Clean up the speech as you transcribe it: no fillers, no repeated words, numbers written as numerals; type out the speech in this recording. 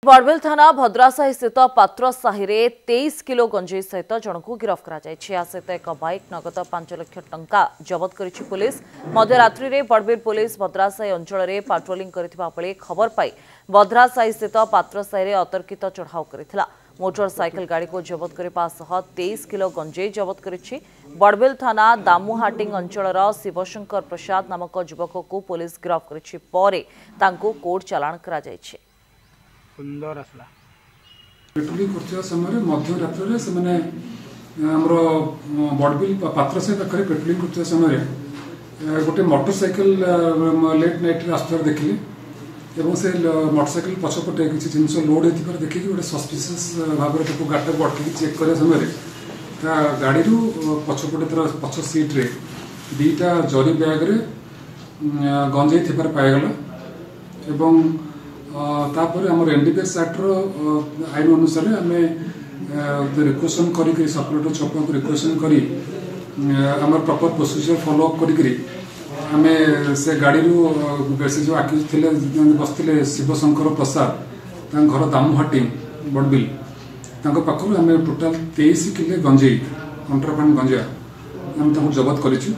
बड़बिल थाना भद्रासाही स्थित पात्र साहि 23 किलो गंजेई सहित जन को गिरफ्त कर सहित एक बाइक नगद 5 लाख टंका जबत करिछि पुलिस। मध्यरात्रि रे बड़बिल पुलिस भद्रासाही अंचल में पाट्रोलिंग करथिबा बेले खबर पाई भद्रासाही स्थित पात्र साहि अतर्कित चढ़ाऊ करथिला। मोटरसाइकेल गाड़ी को जबत करने सह 23 किलो गंजेई जबत करिछि। बड़बिल थाना दामुहाटिंग अंचल शिवशंकर प्रसाद नामक युवक को पुलिस गिरफ्त करिछि परे तांको कोर्ट चालाण करा जायछि। सुंदर आसला पेट्रोलिंग करथिबा समय मध्यरात्रि से माने हमर बड़बिल पात्र से पाखरे पेट्रोलिंग करथिबा समय गोटे मोटरसाइकेल लेट नाइट रास्ता देखिले एवं से मोटरसाइकेल पछपटे किसी जिनस लोड होती देखिए गोटे सस्पिशियस भाव में गाड़ी को अटकी चेक करने समय गाड़ी पछपटे तर पछ सीट्रे दीटा जरी बैग्रे गंजेई थिबार पाइगला एवं तापर आम एनडीपीएस एक्ट आईन अनुसार आम रिक्वेशन करी सपरेटर छपा को रिक्वेशन करी आम प्रॉपर प्रोसीजर फॉलो अप करी आम से गाड़ी से जो आक्यूज थे बसते शिवशंकर प्रसाद घर दामुहाटिंग बड़बिल पाखु आम टोटाल 23 किलो गंजेई कंट्राबांड गंजा आम जबत करिछु।